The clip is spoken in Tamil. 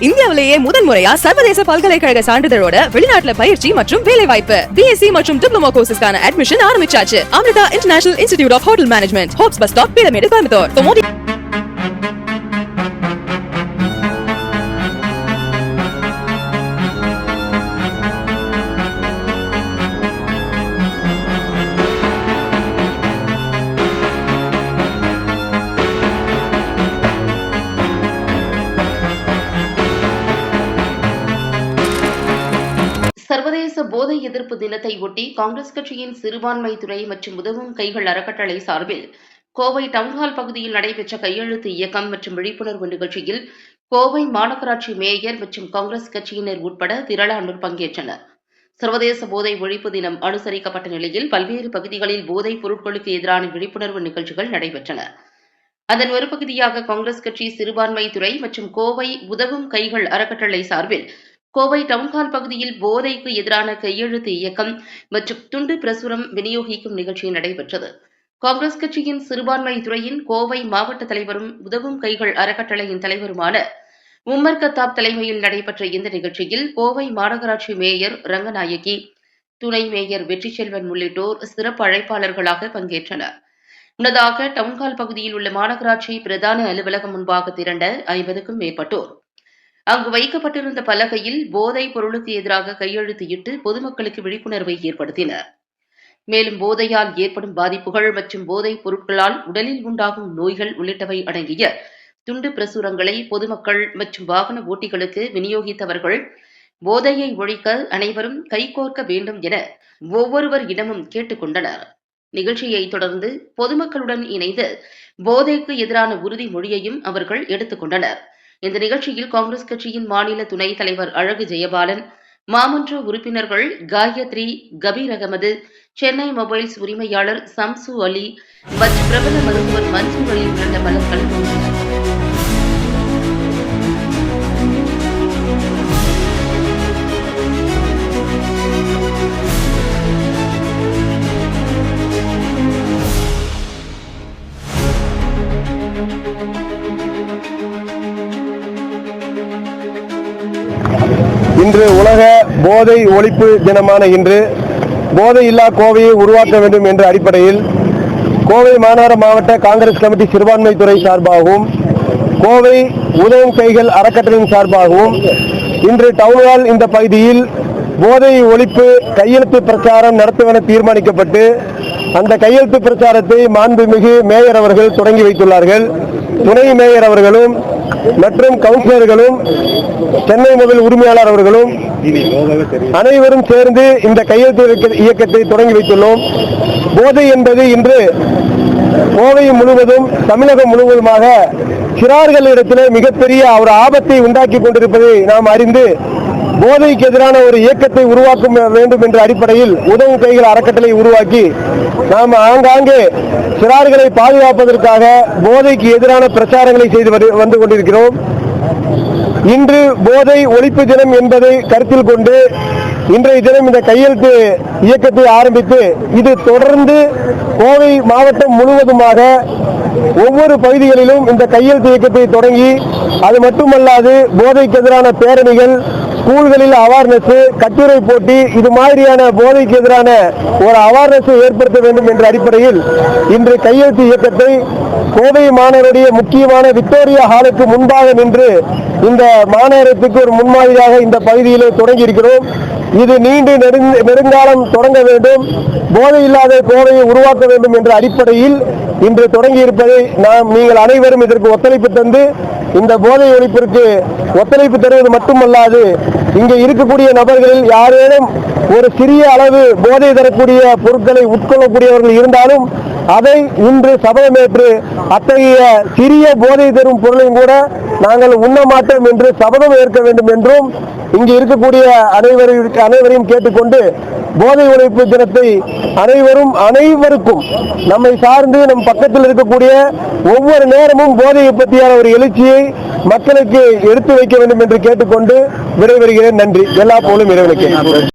இந்தியாவிலேயே முதல் முறையா சர்வதேச பல்கலைக்கழக சான்றிதழோட வெளிநாட்டுல பயிற்சி மற்றும் வேலை வாய்ப்பு பிஎஸ்சி மற்றும் டிப்ளமோ கோர்சஸ்க்கான அட்மிஷன் ஆரம்பிச்சாச்சு. Amrita international institute of hotel management, Hopes bus stop, pyramid, Coimbatore. சர்வதேச போதை எதிர்ப்பு தினத்தை ஒட்டி காங்கிரஸ் கட்சியின் சிறுபான்மை துறை மற்றும் உதவும் கைகள் அறக்கட்டளை சார்பில் கோவை டவுன்ஹால் பகுதியில் நடைபெற்ற கையெழுத்து இயக்கம் மற்றும் விழிப்புணர்வு நிகழ்ச்சியில் கோவை மாநகராட்சி மேயர் மற்றும் காங்கிரஸ் கட்சியினர் உட்பட திரளானோர் பங்கேற்றனர். சர்வதேச போதை ஒழிப்பு தினம் அனுசரிக்கப்பட்ட நிலையில் பல்வேறு பகுதிகளில் போதைப் பொருட்களுக்கு எதிரான விழிப்புணர்வு நிகழ்ச்சிகள் நடைபெற்றன. அதன் ஒரு பகுதியாக காங்கிரஸ் கட்சி சிறுபான்மை துறை மற்றும் கோவை உதவும் கைகள் அறக்கட்டளை சார்பில் கோவை டவுன்ஹால் பகுதியில் போதைக்கு எதிரான கையெழுத்து இயக்கம் மற்றும் துண்டு பிரசுரம் விநியோகிக்கும் நிகழ்ச்சி நடைபெற்றது. காங்கிரஸ் கட்சியின் சிறுபான்மை துறையின் கோவை மாவட்ட தலைவரும் உதவும் கைகள் அறக்கட்டளையின் தலைவருமான உம்மர் கத்தாப் தலைமையில் நடைபெற்ற இந்த நிகழ்ச்சியில் கோவை மாநகராட்சி மேயர் ரங்கநாயகி, துணை மேயர் வெற்றிச்செல்வன் உள்ளிட்டோர் சிறப்பு அழைப்பாளர்களாக பங்கேற்றனர். முன்னதாக டவுன்ஹால் பகுதியில் உள்ள மாநகராட்சி பிரதான அலுவலகம் முன்பாக திரண்ட 50க்கும் மேற்பட்டோர் அங்கு வைக்கப்பட்டிருந்த பலகையில் போதைப் பொருளுக்கு எதிராக கையெழுத்திட்டு பொதுமக்களுக்கு விழிப்புணர்வை ஏற்படுத்தினர். மேலும் போதையால் ஏற்படும் பாதிப்புகள் மற்றும் போதைப் பொருட்களால் உடலில் உண்டாகும் நோய்கள் உள்ளிட்டவை அடங்கிய துண்டு பிரசுரங்களை பொதுமக்கள் மற்றும் வாகன ஓட்டிகளுக்கு விநியோகித்தவர்கள் போதையை ஒழிக்க அனைவரும் கைகோர்க்க வேண்டும் என ஒவ்வொருவர் இடமும் கேட்டுக் கொண்டனர். நிகழ்ச்சியை தொடர்ந்து பொதுமக்களுடன் இணைந்து போதைக்கு எதிரான உறுதிமொழியையும் அவர்கள் எடுத்துக் கொண்டனர். இந்த நிகழ்ச்சியில் காங்கிரஸ் கட்சியின் மாநில துணைத் தலைவர் அழகு ஜெயபாலன், மாமன்ற உறுப்பினர்கள் காயத்ரி, கபீர் அகமது, சென்னை மொபைல்ஸ் உரிமையாளர் சம்சு அலி மற்றும் பிரபல மருத்துவர் மன்சூர் அலி உள்ளிட்ட பலர் கலந்து கொண்டனர். இன்று உலக போதை ஒழிப்பு தினமான இன்று போதை இல்லா கோவையை உருவாக்க வேண்டும் என்ற அடிப்படையில் கோவை மாநகர மாவட்ட காங்கிரஸ் கமிட்டி சிறுபான்மை துறை சார்பாகவும் கோவை உதவும் கைகள் அறக்கட்டளையின் சார்பாகவும் இன்று டவுன்ஹால் இந்த பகுதியில் போதை ஒழிப்பு கையெழுத்து பிரச்சாரம் நடத்துவென தீர்மானிக்கப்பட்டு அந்த கையெழுத்து பிரச்சாரத்தை மாண்புமிகு மேயர் அவர்கள் தொடங்கி வைத்துள்ளார்கள். துணை மேயர் அவர்களும் மற்றும் கவுன்சிலர்களும் சென்னை மொபைல் உரிமையாளர் அவர்களும் அனைவரும் சேர்ந்து இந்த கையெழுத்து இயக்கத்தை தொடங்கி வைத்துள்ளோம். போதை என்பது இன்று கோவை முழுவதும் தமிழகம் முழுவதுமாக சிறார்களிடத்திலே மிகப்பெரிய ஒரு ஆபத்தை உண்டாக்கி கொண்டிருப்பதை நாம் அறிந்து போதைக்கு எதிரான ஒரு இயக்கத்தை உருவாக்க வேண்டும் என்ற அடிப்படையில் உதவும் கைகள் அறக்கட்டளை உருவாக்கி நாம் ஆங்காங்கே சிறார்களை பாதுகாப்பதற்காக போதைக்கு எதிரான பிரச்சாரங்களை செய்து வந்து கொண்டிருக்கிறோம். இன்று போதை ஒழிப்பு தினம் என்பதை கருத்தில் கொண்டு இன்றைய தினம் இந்த கையெழுத்து இயக்கத்தை ஆரம்பித்து இது தொடர்ந்து கோவை மாவட்டம் முழுவதுமாக ஒவ்வொரு பகுதிகளிலும் இந்த கையெழுத்து இயக்கத்தை தொடங்கி அது மட்டுமல்லாது போதைக்கு எதிரான பேரணிகள், ஸ்கூல்களில் அவேர்னஸ், கட்டுரை போட்டி, இது மாதிரியான போதைக்கு எதிரான ஒரு அவேர்னஸ் ஏற்படுத்த வேண்டும் என்ற அடிப்படையில் இன்று கையெழுத்து இயக்கத்தை கோவை மாநகருடைய முக்கியமான விக்டோரியா ஹாலுக்கு முன்பாக நின்று இந்த மாநகரத்துக்கு ஒரு முன்மாதிரியாக இந்த பகுதியிலே தொடங்கி இருக்கிறோம். இது நீண்டு நெடுங்காலம் தொடங்க வேண்டும், போதை இல்லாத கோவையை உருவாக்க வேண்டும் என்ற அடிப்படையில் இன்று தொடங்கி இருப்பதை நீங்கள் அனைவரும் இதற்கு ஒத்துழைப்பு தந்து இந்த போதை ஒழிப்பிற்கு ஒத்துழைப்பு தருவது மட்டுமல்லாது இங்கே இருக்கக்கூடிய நபர்களில் யாரேனும் ஒரு சிறிய அளவு போதை தரக்கூடிய பொருட்களை உட்கொள்ளக்கூடியவர்கள் இருந்தாலும் அதை இன்று சபதமேற்று அத்தகைய சிறிய போதை தரும் பொருளையும் கூட நாங்கள் உண்ண மாட்டோம் என்று சபதம் ஏற்க வேண்டும் என்றும் இங்கு இருக்கக்கூடிய அனைவரையும் கேட்டுக்கொண்டு போதை ஒழிப்பு தினத்தை அனைவருக்கும் நம்மை சார்ந்து நம் பக்கத்தில் இருக்கக்கூடிய ஒவ்வொரு நேரமும் போதையை பற்றியான ஒரு எழுச்சியை மக்களுக்கு எடுத்து வைக்க வேண்டும் என்று கேட்டுக்கொண்டு விடைபெறுகிறேன். நன்றி. எல்லா போலும் இறைவனுக்கு.